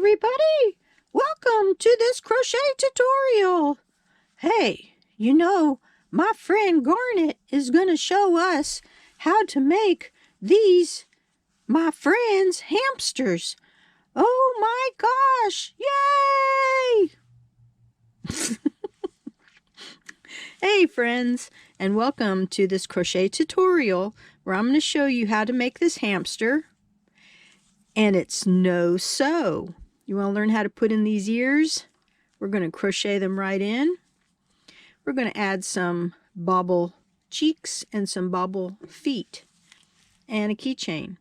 everybody! Welcome to this crochet tutorial. Hey, my friend Garnet is going to show us how to make these, my friend's hamsters. Oh my gosh! Yay! Hey friends, and welcome to this crochet tutorial where I'm going to show you how to make this hamster. And it's no sew. You want to learn how to put in these ears? We're going to crochet them right in. We're going to add some bobble cheeks and some bobble feet and a keychain.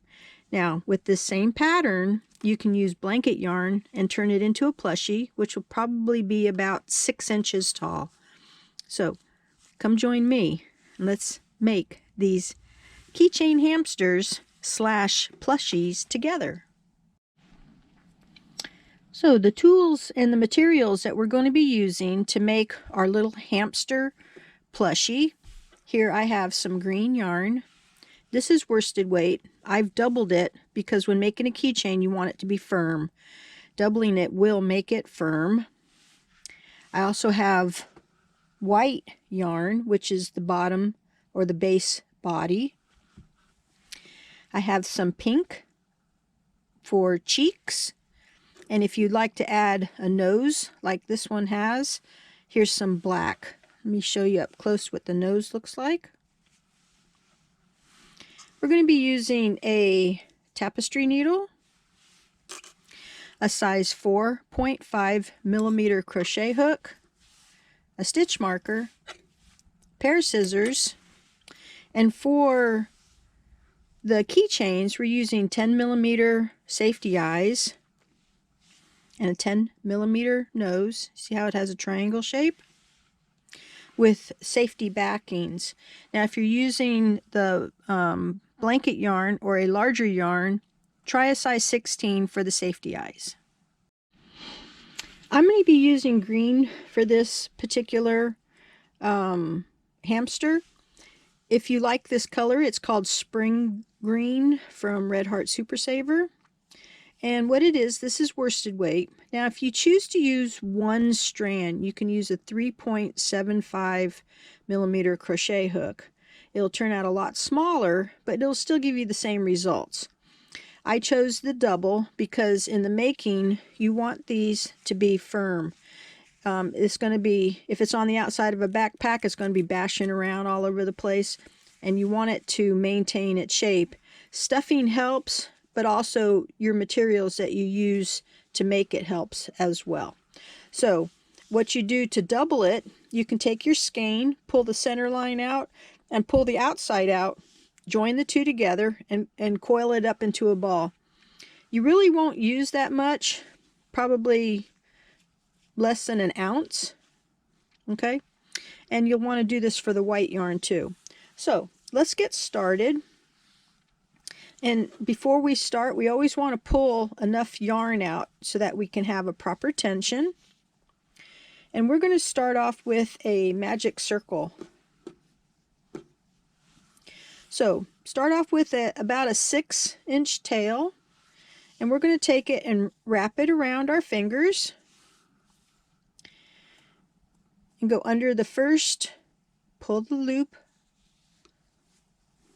Now with this same pattern, you can use blanket yarn and turn it into a plushie, which will probably be about 6 inches tall. So come join me and let's make these keychain hamsters / plushies together. So the tools and the materials that we're going to be using to make our little hamster plushie. Here I have some green yarn. This is worsted weight. I've doubled it because when making a keychain you want it to be firm. Doubling it will make it firm. I also have white yarn, which is the bottom or the base body. I have some pink for cheeks, and if you'd like to add a nose like this one has, here's some black. Let me show you up close what the nose looks like. We're going to be using a tapestry needle, a size 4.5 millimeter crochet hook, a stitch marker, pair of scissors, and for the keychains, we're using 10 millimeter safety eyes and a 10 millimeter nose. See how it has a triangle shape? With safety backings. Now, if you're using the blanket yarn or a larger yarn, try a size 16 for the safety eyes. I'm going to be using green for this particular hamster. If you like this color, it's called Spring Green from Red Heart Super Saver. And what it is, this is worsted weight. Now, if you choose to use one strand, you can use a 3.75 millimeter crochet hook. It'll turn out a lot smaller, but it'll still give you the same results. I chose the double because in the making, you want these to be firm. It's going to be, if it's on the outside of a backpack, it's going to be bashing around all over the place, and you want it to maintain its shape. Stuffing helps, but also your materials that you use to make it helps as well. So what you do to double it, you can take your skein, pull the center line out, and pull the outside out, join the two together, and coil it up into a ball. You really won't use that much, probably less than an ounce, okay? And you'll want to do this for the white yarn too. So let's get started. And before we start, we always want to pull enough yarn out so that we can have a proper tension. And we're going to start off with a magic circle. So start off with about a 6-inch tail, and we're going to take it and wrap it around our fingers and go under the first, pull the loop.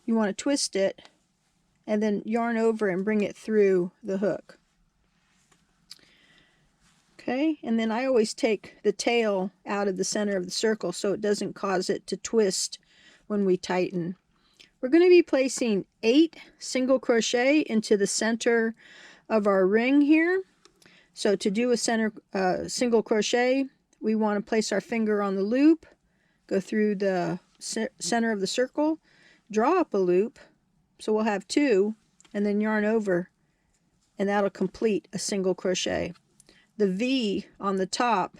You want to twist it and then yarn over and bring it through the hook. Okay, and then I always take the tail out of the center of the circle so it doesn't cause it to twist when we tighten. We're going to be placing 8 single crochet into the center of our ring here. So to do a single crochet, we want to place our finger on the loop, go through the center of the circle, draw up a loop, so we'll have 2, and then yarn over, and that'll complete a single crochet. The V on the top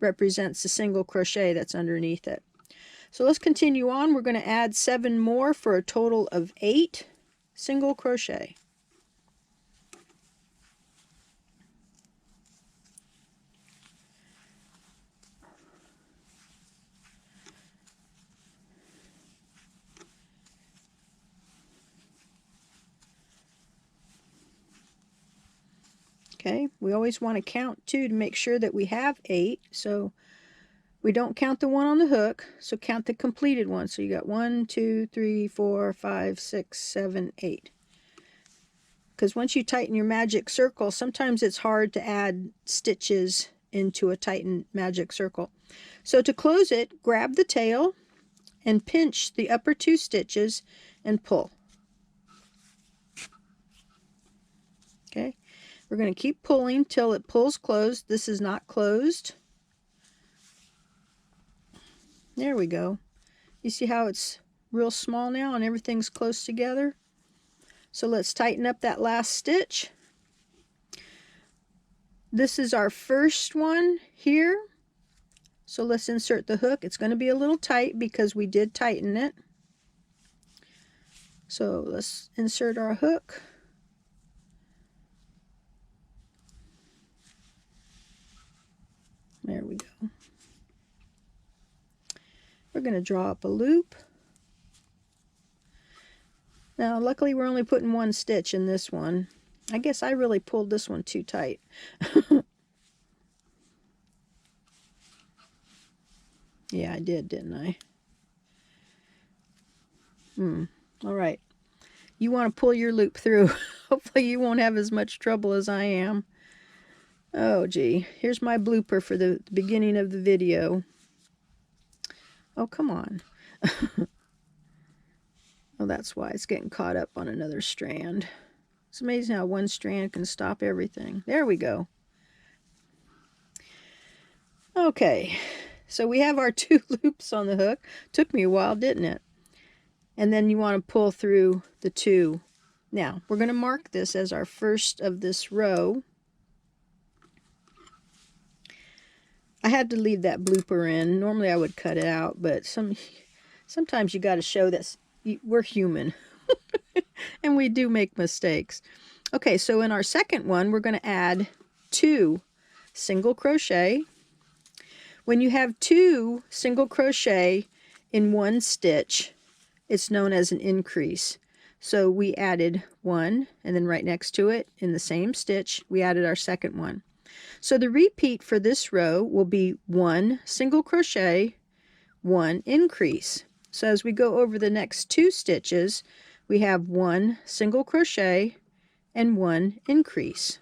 represents the single crochet that's underneath it. So let's continue on. We're going to add 7 more for a total of 8 single crochet. Okay, we always want to count too to make sure that we have 8. So we don't count the one on the hook, so count the completed one. So you got 1, 2, 3, 4, 5, 6, 7, 8. Because once you tighten your magic circle, sometimes it's hard to add stitches into a tightened magic circle. So to close it, grab the tail and pinch the upper 2 stitches and pull. Okay, we're going to keep pulling till it pulls closed. This is not closed. There we go. You see how it's real small now and everything's close together? So let's tighten up that last stitch. This is our first one here. So let's insert the hook. It's going to be a little tight because we did tighten it. So let's insert our hook. There we go. We're going to draw up a loop. Now, luckily we're only putting 1 stitch in this one. I guess I really pulled this one too tight. Yeah, I did, didn't I? All right. You want to pull your loop through. Hopefully you won't have as much trouble as I am. Oh, gee. Here's my blooper for the beginning of the video. Oh, come on. Oh, that's why it's getting caught up on another strand. It's amazing how one strand can stop everything. There we go. Okay, so we have our 2 loops on the hook. Took me a while, didn't it? And then you want to pull through the 2. Now, we're going to mark this as our first of this row. I had to leave that blooper in. Normally I would cut it out, but sometimes you got to show that we're human. And we do make mistakes. Okay, so in our second one, we're going to add 2 single crochet. When you have 2 single crochet in 1 stitch, it's known as an increase. So we added 1, and then right next to it, in the same stitch, we added our second one. So the repeat for this row will be 1 single crochet, 1 increase. So as we go over the next 2 stitches, we have 1 single crochet and 1 increase.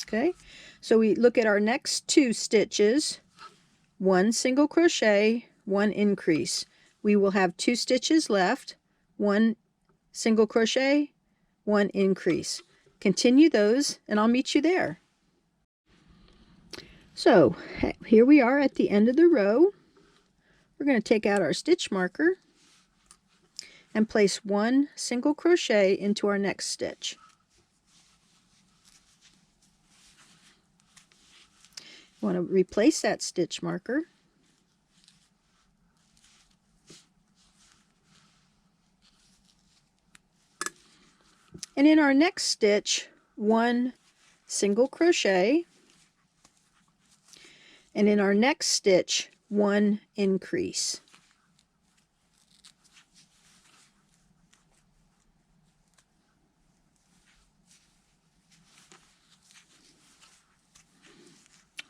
Okay, so we look at our next 2 stitches, 1 single crochet, 1 increase. We will have 2 stitches left, 1 single crochet, 1 increase. Continue those and I'll meet you there. So here we are at the end of the row. We're going to take out our stitch marker and place 1 single crochet into our next stitch. You want to replace that stitch marker. And in our next stitch, 1 single crochet, and in our next stitch, 1 increase.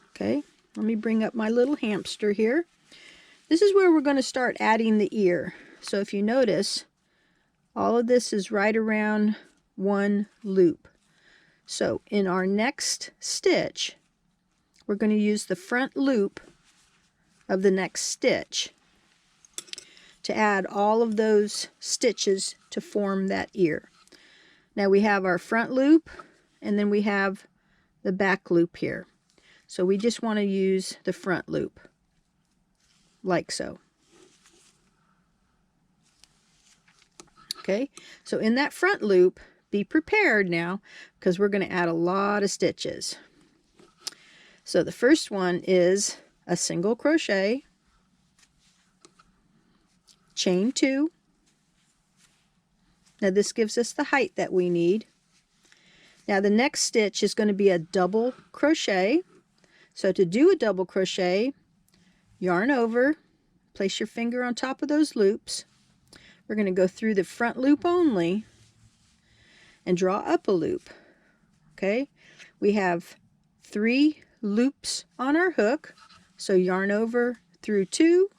Okay, let me bring up my little hamster here. This is where we're going to start adding the ear. So if you notice, all of this is right around 1 loop. So in our next stitch, we're going to use the front loop of the next stitch to add all of those stitches to form that ear. Now we have our front loop and then we have the back loop here. So we just want to use the front loop, like so. Okay, so in that front loop, be prepared now because we're going to add a lot of stitches. So the first one is a single crochet, chain 2. Now this gives us the height that we need. Now the next stitch is going to be a double crochet. So to do a double crochet, yarn over, place your finger on top of those loops. We're going to go through the front loop only and draw up a loop. Okay, we have 3 loops on our hook, so yarn over through 2,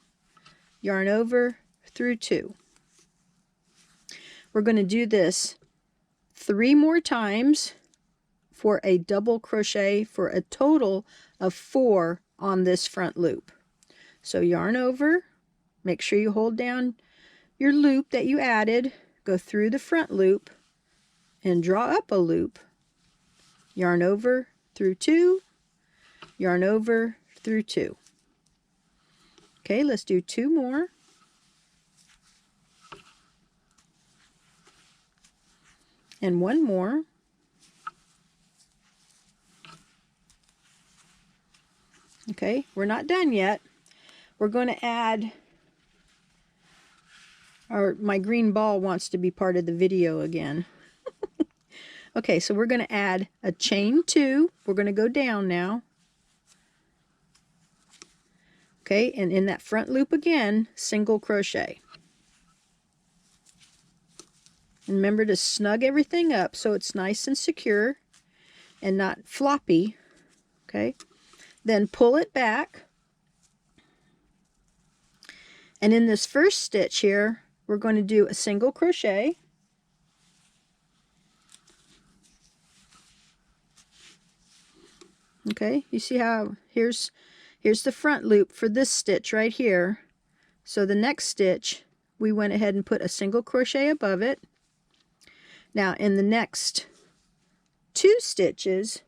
yarn over through 2. We're going to do this 3 more times for a double crochet for a total of 4 on this front loop. So yarn over, make sure you hold down your loop that you added, go through the front loop and draw up a loop, yarn over through 2, yarn over through 2. Okay, let's do 2 more. And 1 more. Okay, we're not done yet. We're going to add, my green ball wants to be part of the video again. Okay, so we're going to add a chain 2. We're going to go down now. Okay, and in that front loop again, single crochet. And remember to snug everything up so it's nice and secure and not floppy. Okay, then pull it back. And in this first stitch here, we're going to do a single crochet. Okay, you see how here's the front loop for this stitch right here. So the next stitch, we went ahead and put a single crochet above it. Now in the next 2 stitches,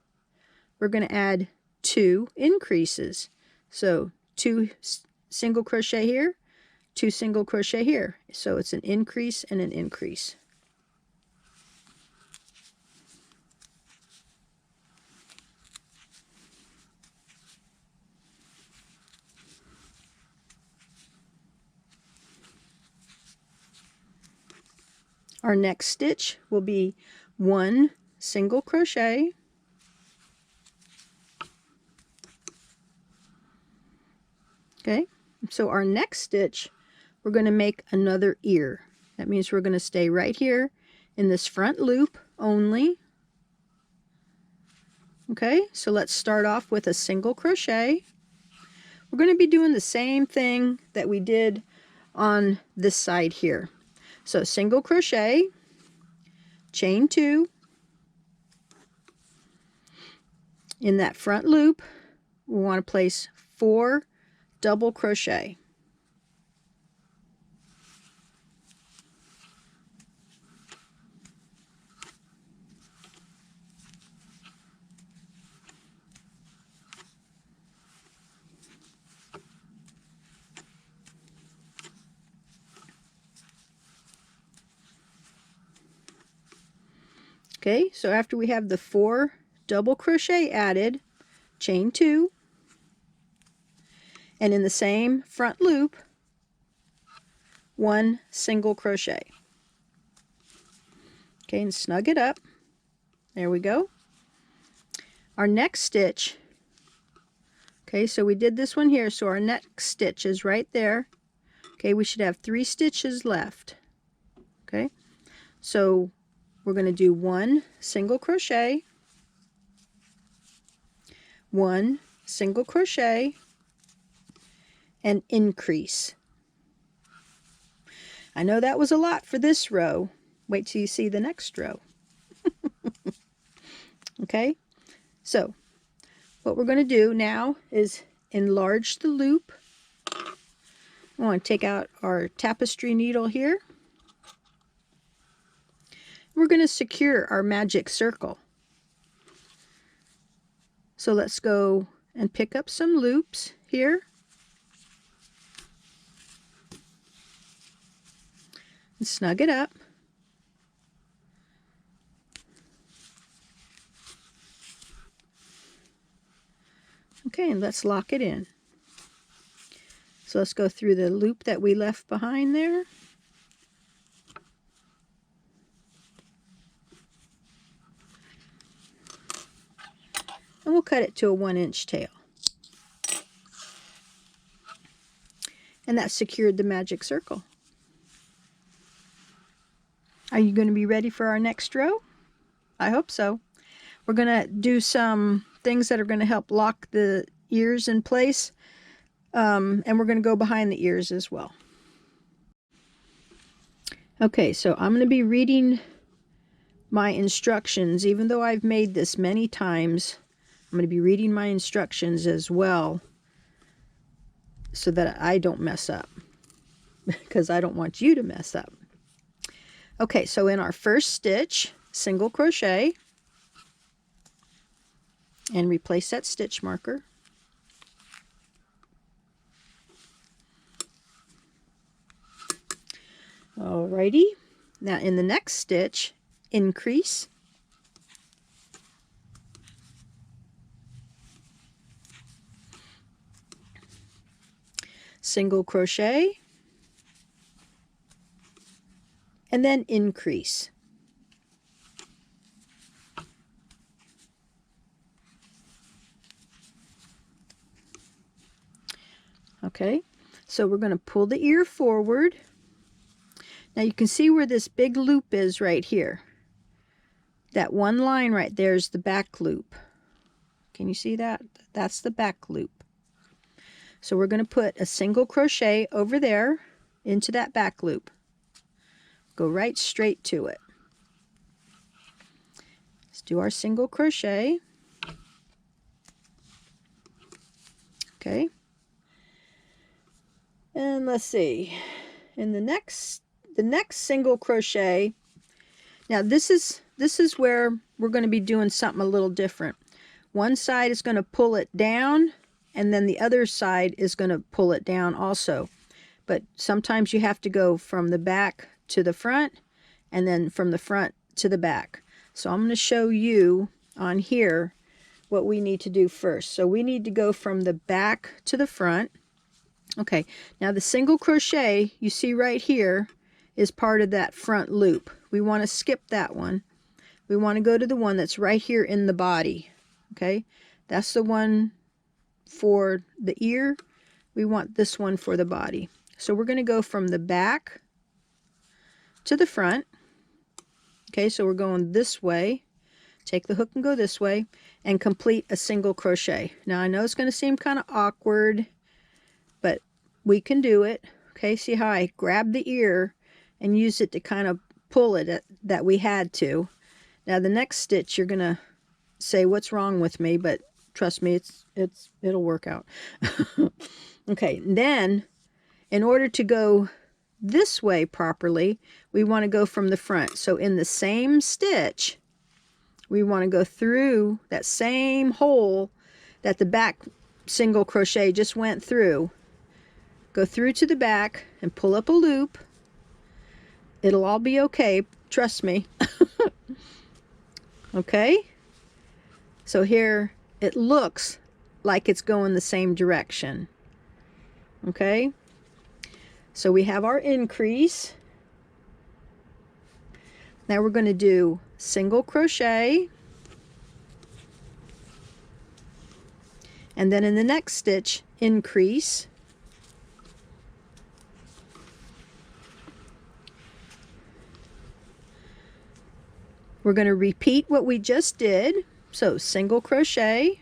we're going to add 2 increases. So 2 single crochet here, 2 single crochet here. So it's an increase and an increase. Our next stitch will be 1 single crochet, okay, so our next stitch we're going to make another ear. That means we're going to stay right here in this front loop only. Okay, so let's start off with a single crochet. We're going to be doing the same thing that we did on this side here. So single crochet, chain 2. In that front loop, we want to place 4 double crochet. Okay, so after we have the 4 double crochet added, chain 2, and in the same front loop, 1 single crochet. Okay, and snug it up. There we go. Our next stitch, okay, so we did this one here, so our next stitch is right there. Okay, we should have 3 stitches left. Okay, so we're going to do 1 single crochet, 1 single crochet, and increase. I know that was a lot for this row. Wait till you see the next row. Okay, so what we're going to do now is enlarge the loop. I want to take out our tapestry needle here. We're going to secure our magic circle. So let's go and pick up some loops here. And snug it up. Okay, and let's lock it in. So let's go through the loop that we left behind there. And we'll cut it to a 1-inch tail. And that secured the magic circle. Are you going to be ready for our next row? I hope so. We're going to do some things that are going to help lock the ears in place. And we're going to go behind the ears as well. Okay, so I'm going to be reading my instructions. Even though I've made this many times, I'm going to be reading my instructions as well so that I don't mess up, because I don't want you to mess up. Okay, so in our first stitch, single crochet, and replace that stitch marker. Alrighty, now in the next stitch, increase, single crochet, and then increase. Okay, so we're going to pull the ear forward. Now you can see where this big loop is right here. That one line right there is the back loop. Can you see that? That's the back loop. So we're going to put a single crochet over there into that back loop. Go right straight to it. Let's do our single crochet. Okay. And let's see. In the next single crochet, now this is where we're going to be doing something a little different. One side is going to pull it down, and then the other side is going to pull it down also. But sometimes you have to go from the back to the front, and then from the front to the back. So I'm going to show you on here what we need to do first. So we need to go from the back to the front. Okay, now the single crochet you see right here is part of that front loop. We want to skip that one. We want to go to the one that's right here in the body. Okay, that's the one for the ear. We want this one for the body. So we're going to go from the back to the front. Okay, so we're going this way. Take the hook and go this way and complete a single crochet. Now I know it's going to seem kind of awkward, but we can do it. Okay, see how I grabbed the ear and used it to kind of pull it that we had to. Now the next stitch you're going to say what's wrong with me, but trust me, it'll work out. Okay, then in order to go this way properly, we want to go from the front. So in the same stitch, we want to go through that same hole that the back single crochet just went through. Go through to the back and pull up a loop. It'll all be okay, trust me. Okay, so here it looks like it's going the same direction. Okay, so we have our increase. Now we're going to do single crochet, and then in the next stitch, increase. We're going to repeat what we just did. So single crochet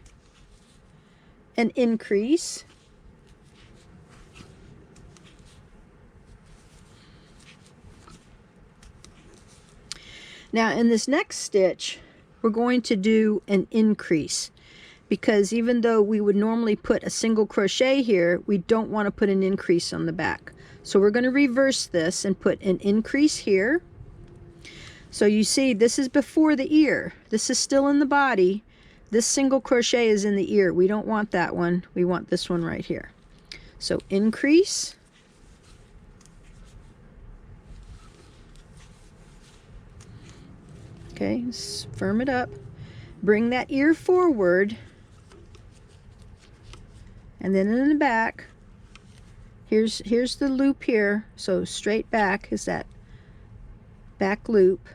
and increase. Now in this next stitch, we're going to do an increase, because even though we would normally put a single crochet here, we don't want to put an increase on the back. So we're going to reverse this and put an increase here. So you see, this is before the ear. This is still in the body. This single crochet is in the ear. We don't want that one. We want this one right here. So increase. Okay, firm it up. Bring that ear forward. And then in the back, here's the loop here. So straight back is that back loop.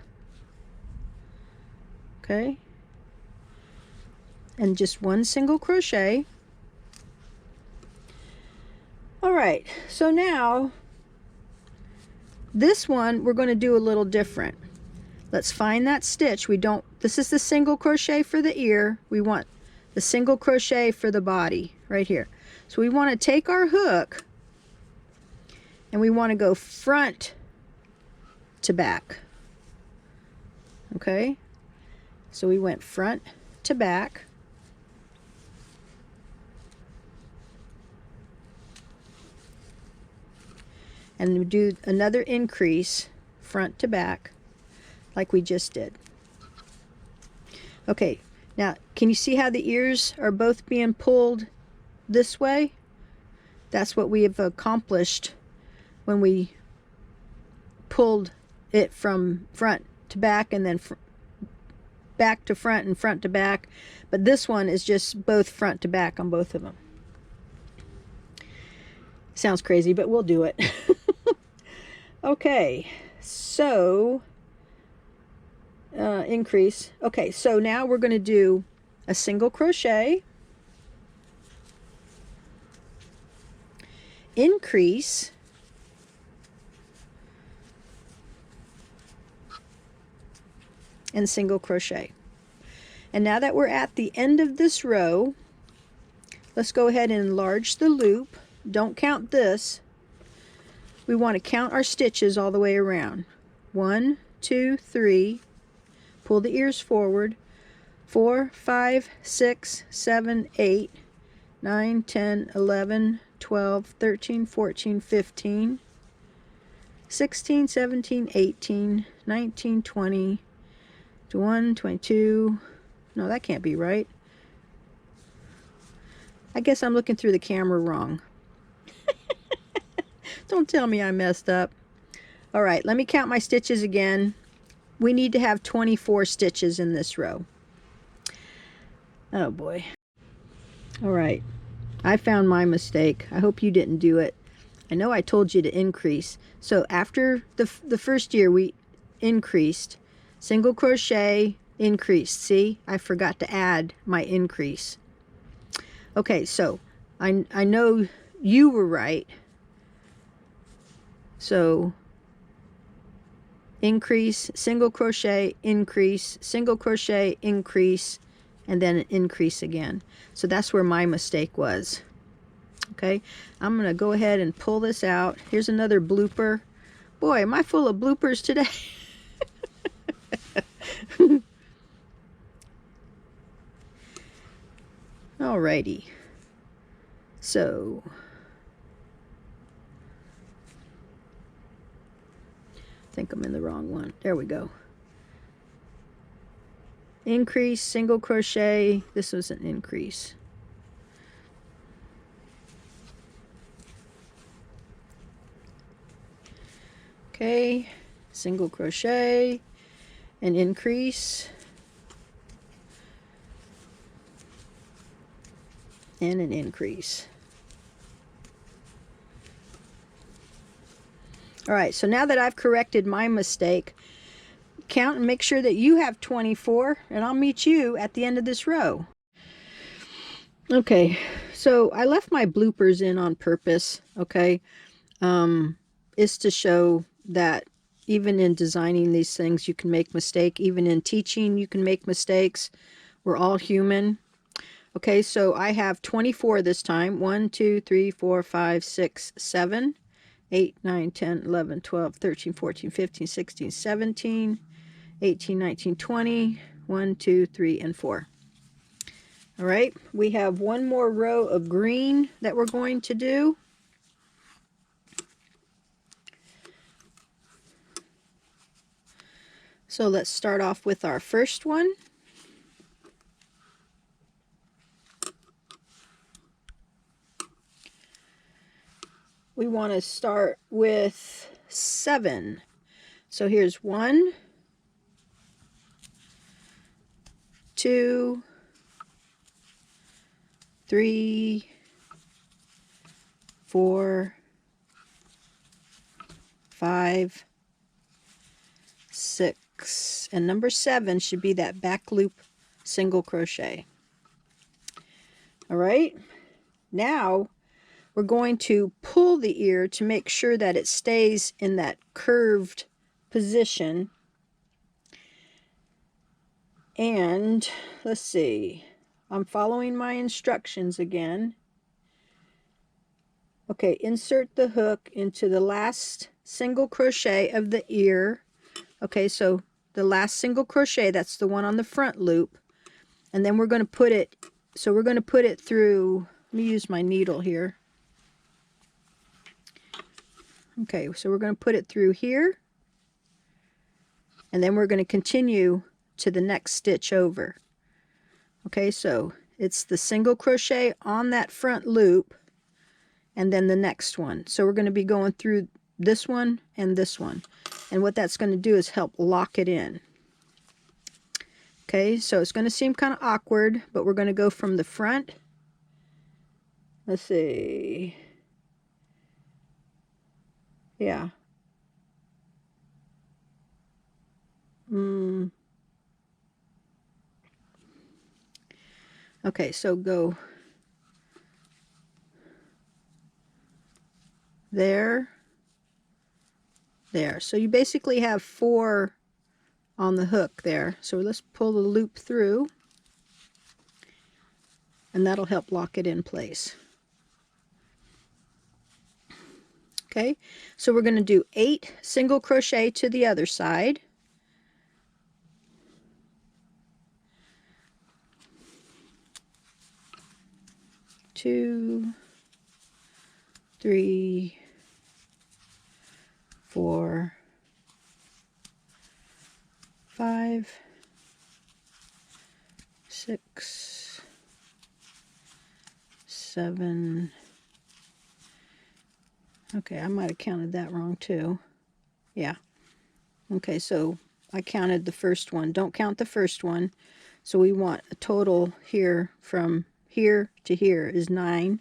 Okay, and just one single crochet. All right, so now this one we're going to do a little different. Let's find that stitch. This is the single crochet for the ear. We want the single crochet for the body right here. So we want to take our hook and we want to go front to back. Okay, so we went front to back. And we do another increase front to back like we just did. Okay, now can you see how the ears are both being pulled this way? That's what we have accomplished when we pulled it from front to back and then back to front and front to back. But this one is just both front to back on both of them. Sounds crazy, but we'll do it. Okay, so increase. Okay, so now we're going to do a single crochet, increase, and single crochet. And now that we're at the end of this row, let's go ahead and enlarge the loop. Don't count this. We want to count our stitches all the way around. 1, 2, 3. Pull the ears forward. 4, 5, 6, 7, 8, 9, 10, 11, 12, 13, 14, 15, 16, 17, 18, 19, 20, 21, 22. No, that can't be right. I guess I'm looking through the camera wrong. Don't tell me I messed up. All right, let me count my stitches again. We need to have 24 stitches in this row. Oh boy. All right, I found my mistake. I hope you didn't do it. I know I told you to increase. So after the first year, we increased. Single crochet, increased. See, I forgot to add my increase. Okay, so I know you were right. So increase, single crochet, increase, single crochet, increase, and then an increase again. So that's where my mistake was. Okay, I'm going to go ahead and pull this out. Here's another blooper. Boy, am I full of bloopers today. Alrighty. So I think I'm in the wrong one. There we go. Increase, single crochet. This was an increase. Okay, single crochet, an increase, and an increase. All right, so now that I've corrected my mistake, count and make sure that you have 24, and I'll meet you at the end of this row. Okay, so I left my bloopers in on purpose, okay? It's to show that even in designing these things, you can make mistakes. Even in teaching, you can make mistakes. We're all human. Okay, so I have 24 this time. 1, 2, 3, 4, 5, 6, 7, 8, 9, 10, 11, 12, 13, 14, 15, 16, 17, 18, 19, 20, 1, 2, 3, and 4. All right, we have one more row of green that we're going to do. So let's start off with our first one. We want to start with 7. So here's 1, 2, 3, 4, 5, 6, and number 7 should be that back loop single crochet. All right, now we're going to pull the ear to make sure that it stays in that curved position. And let's see, I'm following my instructions again. Okay, insert the hook into the last single crochet of the ear. Okay, so the last single crochet, that's the one on the front loop. And then we're going to put it, so we're going to put it through, let me use my needle here. Okay, so we're going to put it through here. And then we're going to continue to the next stitch over. Okay, so it's the single crochet on that front loop and then the next one. So we're going to be going through this one and this one. And what that's going to do is help lock it in. Okay, so it's going to seem kind of awkward, but we're going to go from the front. Let's see. Yeah. Okay, so go there, there. So you basically have 4 on the hook there. So let's pull the loop through, and that'll help lock it in place. Okay, so we're going to do 8 single crochet to the other side. 2, 3, 4, 5, 6, 7. Okay, I might have counted that wrong too. Yeah. Okay, so I counted the first one. Don't count the first one. So we want a total here from here to here is 9.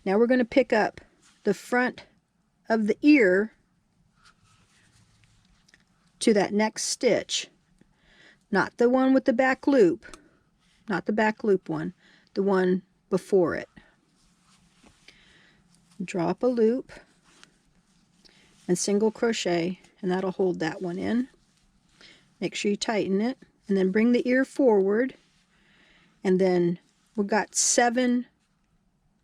Now we're going to pick up the front of the ear to that next stitch. Not the one with the back loop. Not the back loop one. The one before it. Drop a loop and single crochet, and that'll hold that one in. Make sure you tighten it, and then bring the ear forward, and then we've got 7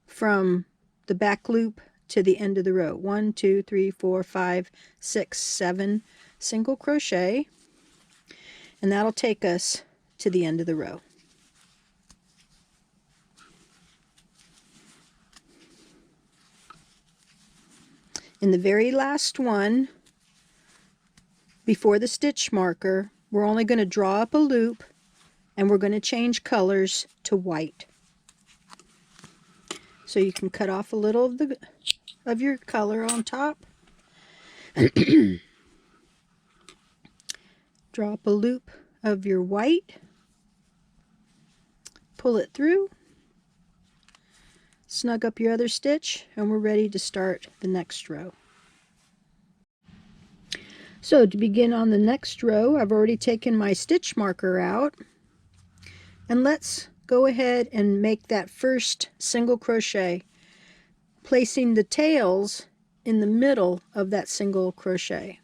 from the back loop to the end of the row. 1, 2, 3, 4, 5, 6, 7 single crochet, and that'll take us to the end of the row. In the very last one, before the stitch marker, we're only going to draw up a loop, and we're going to change colors to white. So you can cut off a little of your color on top. Draw up a loop of your white. Pull it through. Snug up your other stitch, and we're ready to start the next row. So to begin on the next row, I've already taken my stitch marker out, and let's go ahead and make that first single crochet, placing the tails in the middle of that single crochet.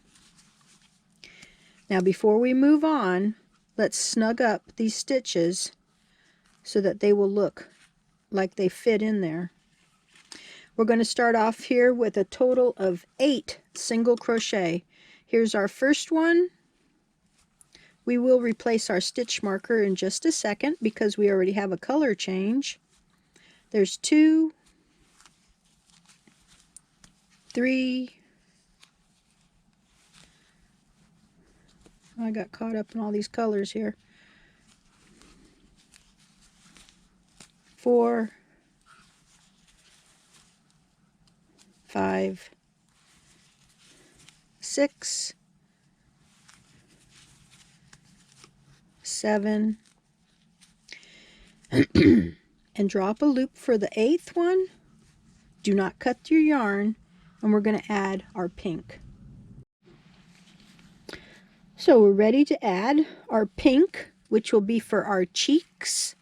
Now before we move on, let's snug up these stitches so that they will look like they fit in there. We're going to start off here with a total of 8 single crochet. Here's our first one. We will replace our stitch marker in just a second because we already have a color change. There's 2, 3, I got caught up in all these colors here. 4, 5, 6, 7, and drop a loop for the 8th one. Do not cut your yarn, and we're going to add our pink. So we're ready to add our pink, which will be for our cheeks.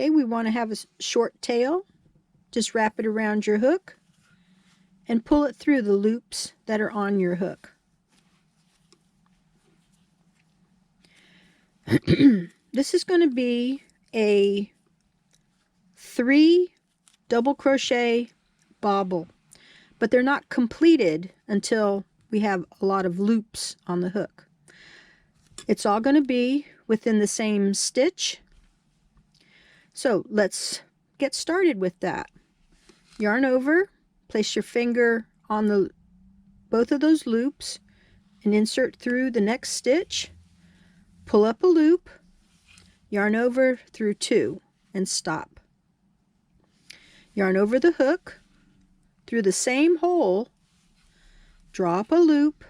Okay, we want to have a short tail. Just wrap it around your hook and pull it through the loops that are on your hook. This is going to be a 3 double crochet bobble, but they're not completed until we have a lot of loops on the hook. It's all going to be within the same stitch. So let's get started with that. Yarn over, place your finger on both of those loops and insert through the next stitch. Pull up a loop, yarn over through 2 and stop. Yarn over the hook through the same hole, draw up a loop,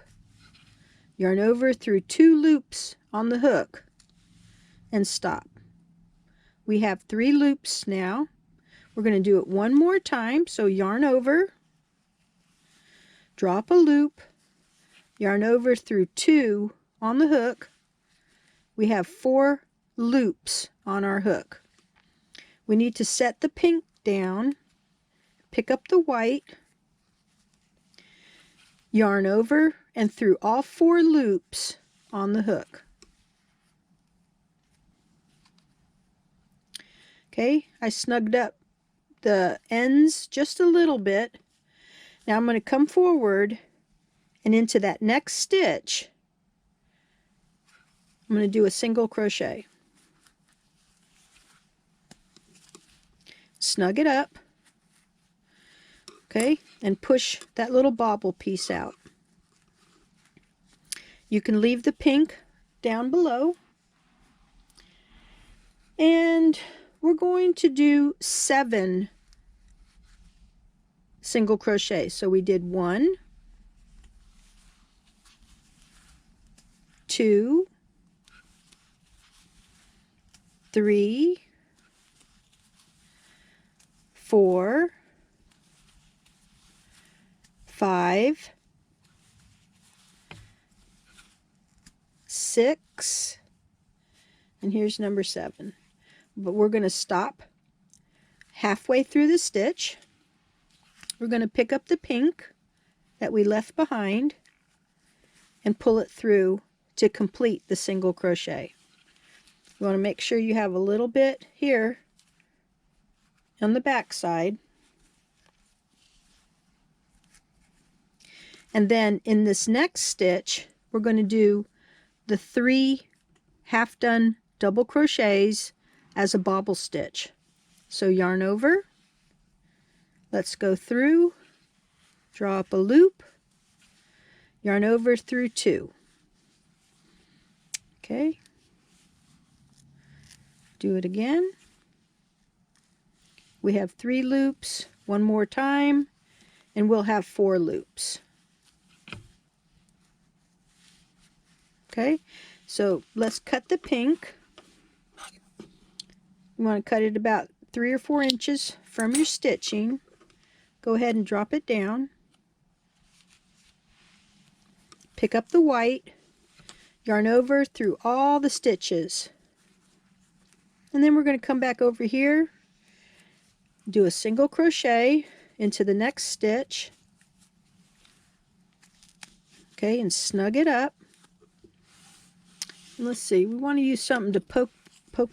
yarn over through 2 loops on the hook and stop. We have 3 loops now. We're going to do it one more time, so yarn over, drop a loop, yarn over through 2 on the hook. We have 4 loops on our hook. We need to set the pink down, pick up the white, yarn over and through all 4 loops on the hook. Okay, I snugged up the ends just a little bit. Now I'm going to come forward and into that next stitch I'm going to do a single crochet. Snug it up, okay, and push that little bobble piece out. You can leave the pink down below, and we're going to do 7 single crochet. So we did 1, 2, 3, 4, 5, 6, and here's number 7. But we're going to stop halfway through the stitch. We're going to pick up the pink that we left behind and pull it through to complete the single crochet. You want to make sure you have a little bit here on the back side. And then in this next stitch, we're going to do the 3 half done double crochets as a bobble stitch. So yarn over, let's go through, draw up a loop, yarn over through 2. Okay, do it again. We have 3 loops, one more time, and we'll have 4 loops. Okay, so let's cut the pink. You want to cut it about 3 or 4 inches from your stitching. Go ahead and drop it down. Pick up the white, yarn over through all the stitches. And then we're going to come back over here, do a single crochet into the next stitch. Okay, and snug it up. And let's see, we want to use something to poke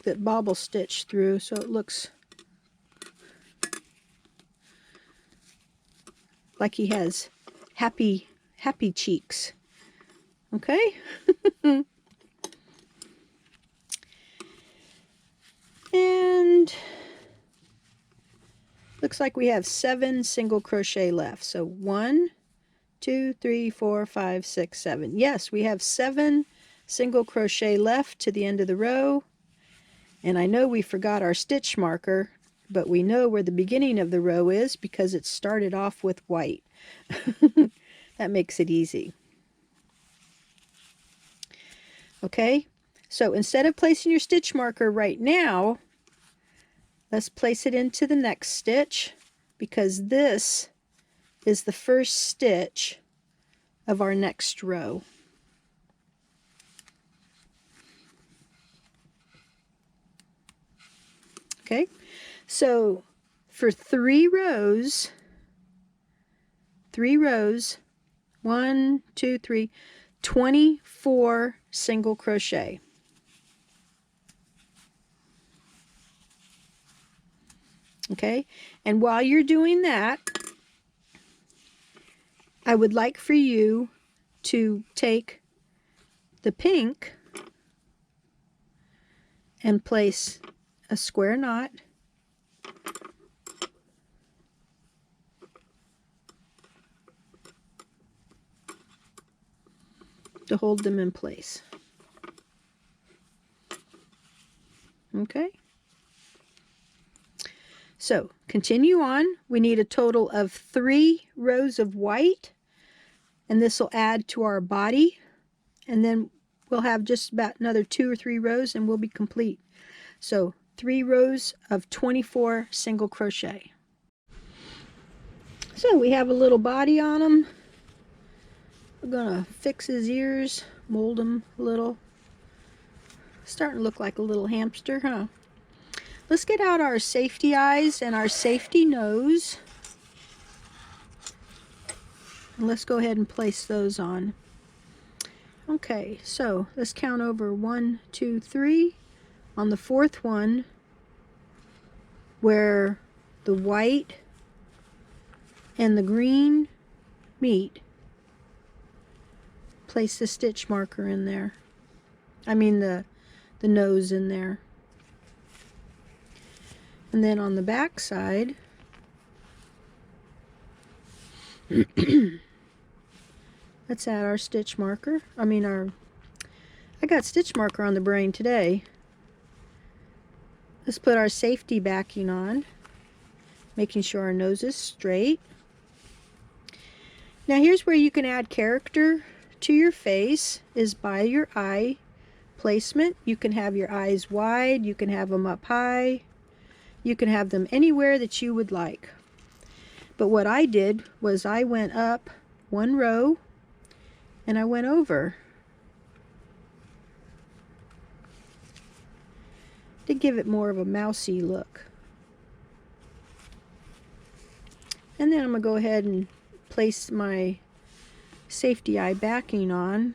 that bobble stitch through so it looks like he has happy cheeks. Okay? And looks like we have 7 single crochet left. So 1, 2, 3, 4, 5, 6, 7. Yes, we have 7 single crochet left to the end of the row. And I know we forgot our stitch marker, but we know where the beginning of the row is because it started off with white. That makes it easy. Okay, so instead of placing your stitch marker right now, let's place it into the next stitch, because this is the first stitch of our next row. Okay, so for 3 rows, 1, 2, 3, 24 single crochet. Okay, and while you're doing that, I would like for you to take the pink and place a square knot to hold them in place. Okay, so continue on. We need a total of 3 rows of white, and this will add to our body, and then we'll have just about another 2 or 3 rows and we'll be complete. So 3 rows of 24 single crochet. So we have a little body on him. We're gonna fix his ears, mold him a little. Starting to look like a little hamster, huh? Let's get out our safety eyes and our safety nose. And let's go ahead and place those on. Okay, so let's count over 1, 2, 3. On the 4th one, where the white and the green meet, place the stitch marker in there. I mean the nose in there. And then on the back side, let's add our stitch marker. I got stitch marker on the brain today. Let's put our safety backing on, making sure our nose is straight. Now here's where you can add character to your face, is by your eye placement. You can have your eyes wide, you can have them up high, you can have them anywhere that you would like. But what I did was I went up 1 row and I went over to give it more of a mousy look. And then I'm going to go ahead and place my safety eye backing on.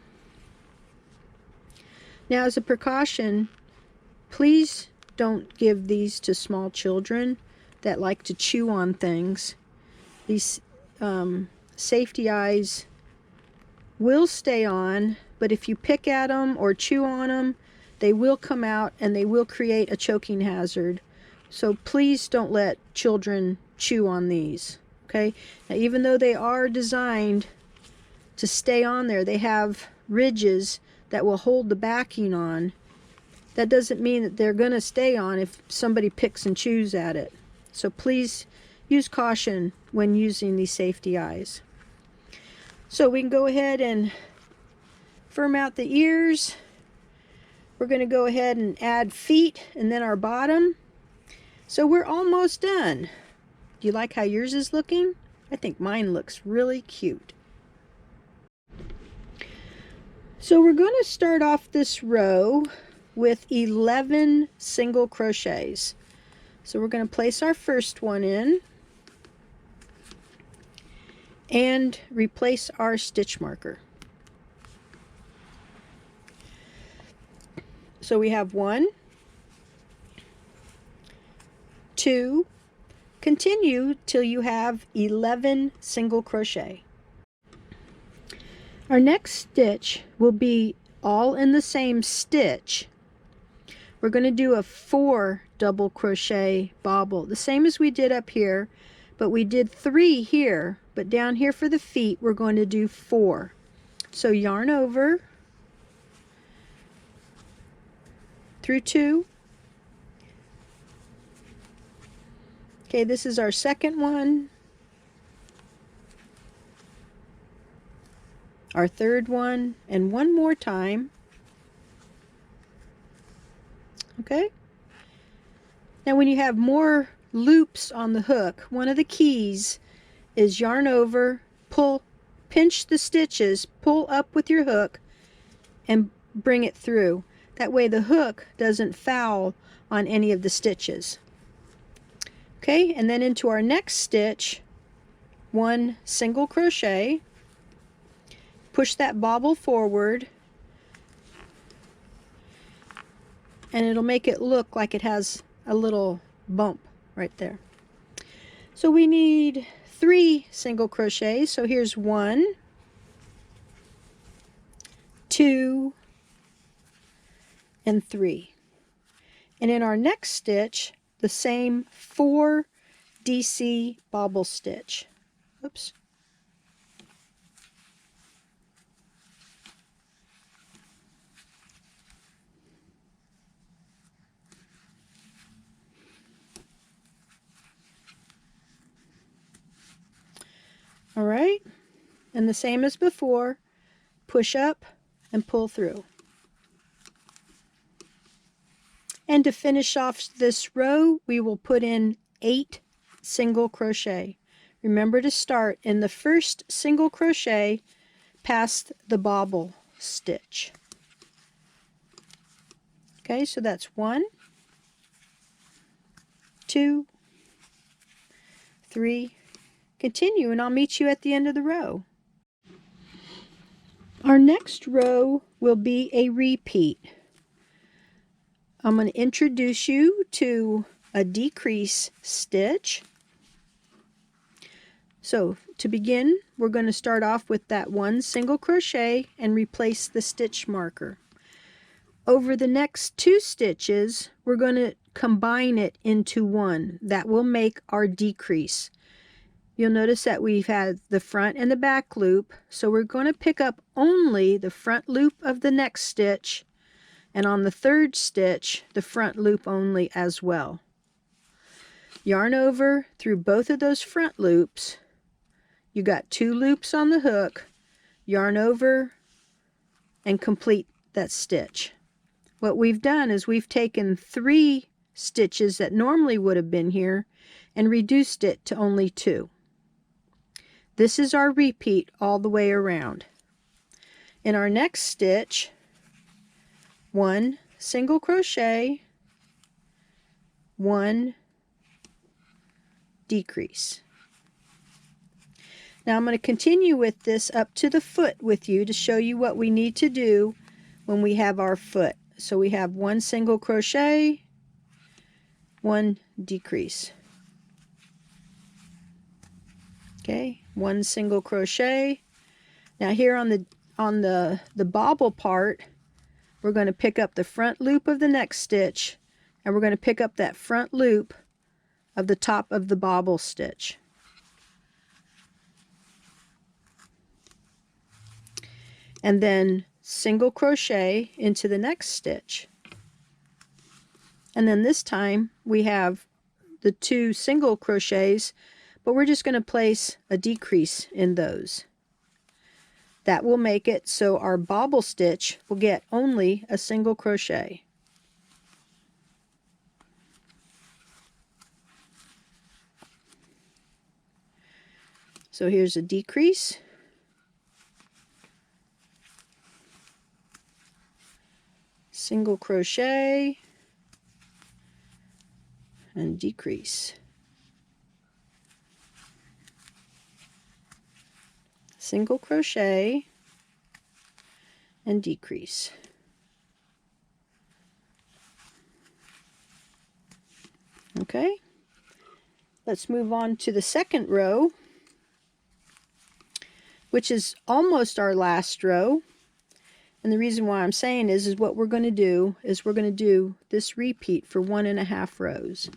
Now, as a precaution, please don't give these to small children that like to chew on things. These safety eyes will stay on, but if you pick at them or chew on them, they will come out and they will create a choking hazard. So please don't let children chew on these. Okay? Now, even though they are designed to stay on there, they have ridges that will hold the backing on. That doesn't mean that they're going to stay on if somebody picks and chews at it. So please use caution when using these safety eyes. So we can go ahead and firm out the ears. We're going to go ahead and add feet and then our bottom. So we're almost done. Do you like how yours is looking? I think mine looks really cute. So we're going to start off this row with 11 single crochets. So we're going to place our first one in and replace our stitch marker. So we have 1, 2, continue till you have 11 single crochet. Our next stitch will be all in the same stitch. We're going to do a 4 double crochet bobble, the same as we did up here, but we did 3 here, but down here for the feet we're going to do 4. So yarn over through 2. Okay, this is our second one, our third one, and one more time. Okay, now when you have more loops on the hook, one of the keys is yarn over, pinch the stitches, pull up with your hook and bring it through. That way the hook doesn't foul on any of the stitches. Okay, and then into our next stitch, 1 single crochet, push that bobble forward, and it'll make it look like it has a little bump right there. So we need 3 single crochets. So here's 1, 2, and 3. And in our next stitch, the same 4 DC bobble stitch. Oops. All right, and the same as before, push up and pull through. And to finish off this row, we will put in 8 single crochet. Remember to start in the first single crochet past the bobble stitch. Okay, so that's 1, 2, 3. Continue, and I'll meet you at the end of the row. Our next row will be a repeat. I'm going to introduce you to a decrease stitch. So to begin, we're going to start off with that 1 single crochet and replace the stitch marker. Over the next 2 stitches, we're going to combine it into 1. That will make our decrease. You'll notice that we've had the front and the back loop, so we're going to pick up only the front loop of the next stitch, and on the 3rd stitch, the front loop only as well. Yarn over through both of those front loops. You got 2 loops on the hook, yarn over, and complete that stitch. What we've done is we've taken 3 stitches that normally would have been here and reduced it to only 2. This is our repeat all the way around. In our next stitch, 1 single crochet, 1 decrease. Now I'm going to continue with this up to the foot with you to show you what we need to do when we have our foot. So we have 1 single crochet, 1 decrease. Okay, 1 single crochet. Now here on the bobble part, we're going to pick up the front loop of the next stitch, and we're going to pick up that front loop of the top of the bobble stitch. And then single crochet into the next stitch. And then this time we have the 2 single crochets, but we're just going to place a decrease in those. That will make it so our bobble stitch will get only a single crochet. So here's a decrease. Single crochet and decrease. Single crochet and decrease. Okay, let's move on to the second row, which is almost our last row. And the reason why I'm saying is what we're going to do is we're going to do this repeat for 1.5 rows.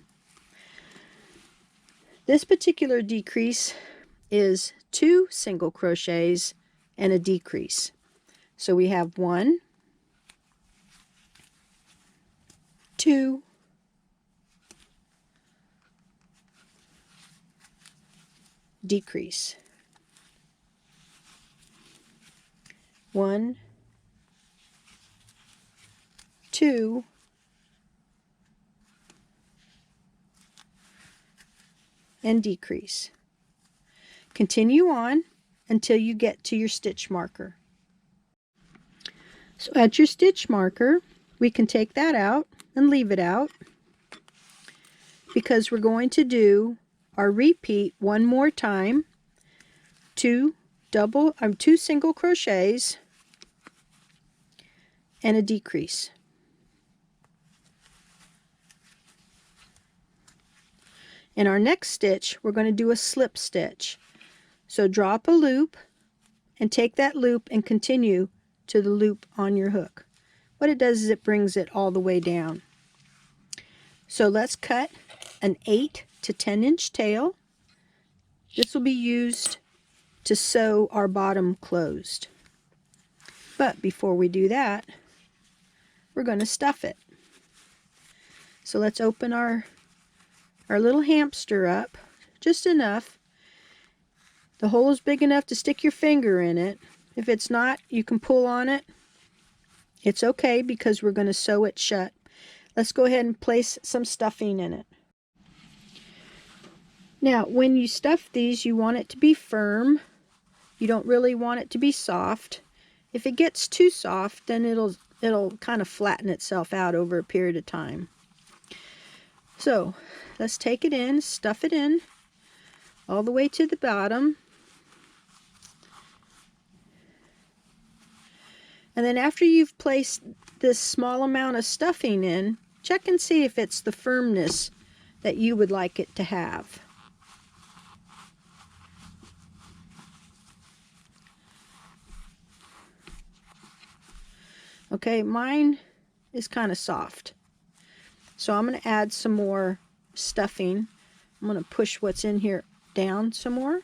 This particular decrease is 2 single crochets and a decrease. So we have 1, 2, decrease, 1, 2, and decrease. Continue on until you get to your stitch marker. So at your stitch marker, we can take that out and leave it out. because we're going to do our repeat one more time. Two single crochets and a decrease. In our next stitch, we're going to do a slip stitch. So drop a loop and take that loop and continue to the loop on your hook. What it does is it brings it all the way down. So let's cut an 8 to 10 inch tail. This will be used to sew our bottom closed. But before we do that, we're going to stuff it. So let's open our little hamster up, just enough. The hole is big enough to stick your finger in it. If it's not, you can pull on it. It's okay because we're going to sew it shut. Let's go ahead and place some stuffing in it. Now, when you stuff these, you want it to be firm. You don't really want it to be soft. If it gets too soft, then it'll kind of flatten itself out over a period of time. So let's take it in, stuff it in all the way to the bottom. And then after you've placed this small amount of stuffing in, check and see if it's the firmness that you would like it to have. Okay, mine is kind of soft. So I'm going to add some more stuffing. I'm going to push what's in here down some more.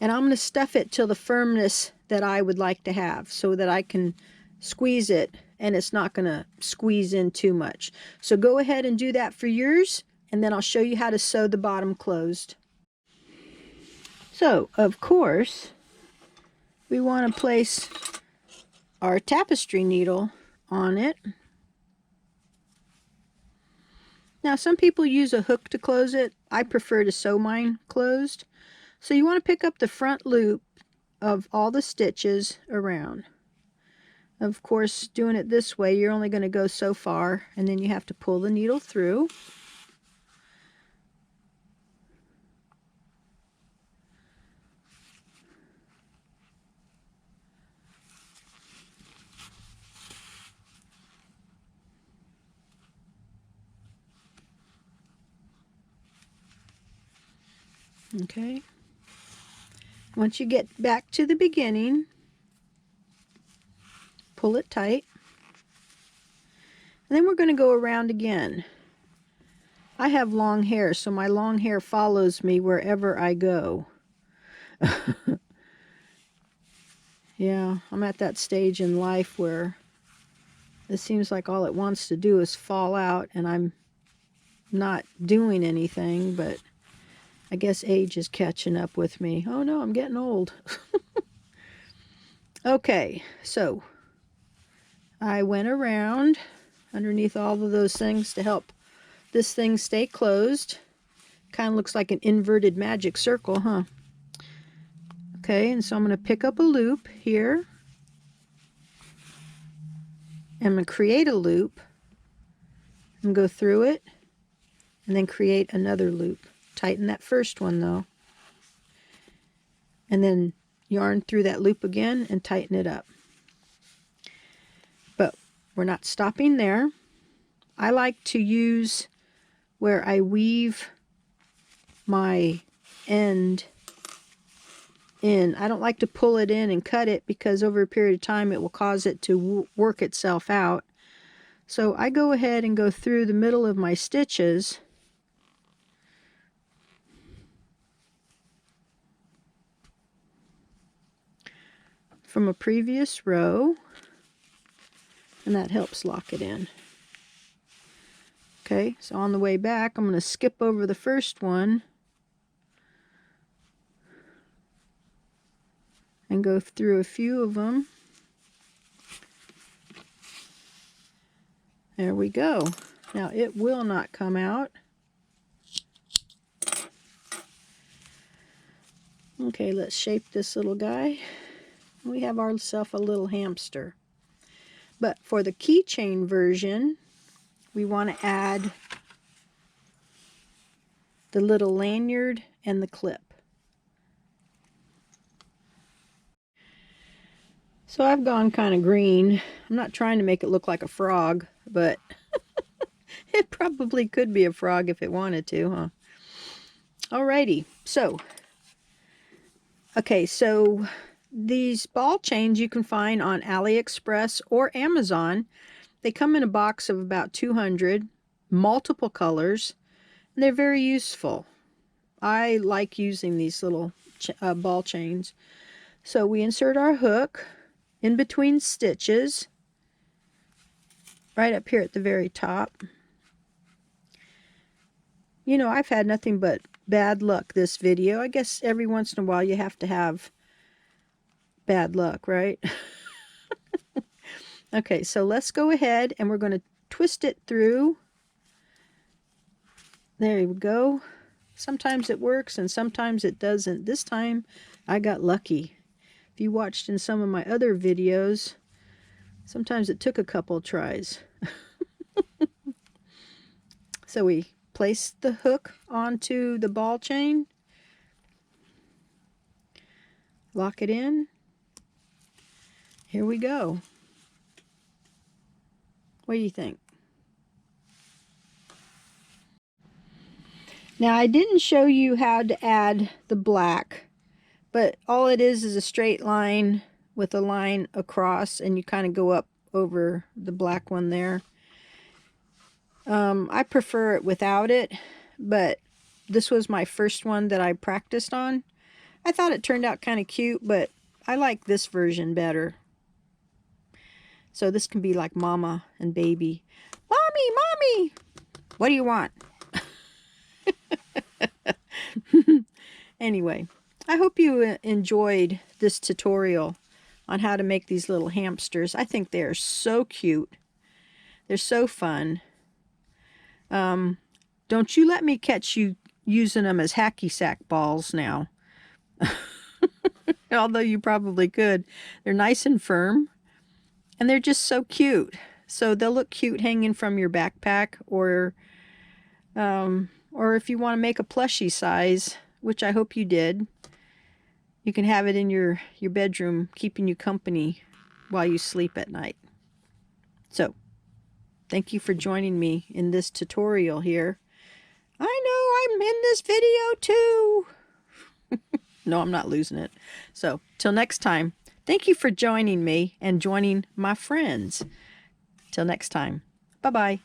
And I'm going to stuff it till the firmness that I would like to have so that I can squeeze it and it's not going to squeeze in too much. So go ahead and do that for yours, and then I'll show you how to sew the bottom closed. So, of course, we want to place our tapestry needle on it. Now, some people use a hook to close it. I prefer to sew mine closed. So you want to pick up the front loop of all the stitches around. Of course, doing it this way, you're only going to go so far, and then you have to pull the needle through. Okay. Once you get back to the beginning, pull it tight. And then we're going to go around again. I have long hair, so my long hair follows me wherever I go. Yeah, I'm at that stage in life where it seems like all it wants to do is fall out, and I'm not doing anything, but I guess age is catching up with me. Oh no, I'm getting old. Okay, so I went around underneath all of those things to help this thing stay closed. Kind of looks like an inverted magic circle, huh? Okay, and so I'm going to pick up a loop here. I'm going to create a loop and go through it, and then create another loop. Tighten that first one though, and then yarn through that loop again and tighten it up. But we're not stopping there. I like to use where I weave my end in. I don't like to pull it in and cut it because over a period of time it will cause it to work itself out. So I go ahead and go through the middle of my stitches from a previous row, and that helps lock it in. Okay, so on the way back, I'm going to skip over the first one and go through a few of them. There we go. Now it will not come out. Okay, let's shape this little guy. We have ourselves a little hamster. But for the keychain version, we want to add the little lanyard and the clip. So I've gone kind of green. I'm not trying to make it look like a frog, but it probably could be a frog if it wanted to, huh? Alrighty, so, okay, so these ball chains you can find on AliExpress or Amazon. They come in a box of about 200, multiple colors, and they're very useful. I like using these little ball chains. So we insert our hook in between stitches, right up here at the very top. You know, I've had nothing but bad luck this video. I guess every once in a while you have to have bad luck, right? Okay, so let's go ahead and we're going to twist it through. There we go. Sometimes it works and sometimes it doesn't. This time I got lucky. If you watched in some of my other videos, sometimes it took a couple tries. So we place the hook onto the ball chain, lock it in. Here we go. What do you think? Now I didn't show you how to add the black, but all it is a straight line with a line across, and you kind of go up over the black one there. I prefer it without it, but this was my first one that I practiced on. I thought it turned out kind of cute, but I like this version better. So this can be like mama and baby. Mommy, mommy, what do you want? Anyway, I hope you enjoyed this tutorial on how to make these little hamsters. I think they are so cute. They're so fun. Don't you let me catch you using them as hacky sack balls now. Although you probably could. They're nice and firm. And they're just so cute. So they'll look cute hanging from your backpack, or if you want to make a plushie size, which I hope you did, you can have it in your bedroom, keeping you company while you sleep at night. So, thank you for joining me in this tutorial here. I know I'm in this video too. No, I'm not losing it. So, till next time, thank you for joining me and joining my friends. Till next time, bye-bye.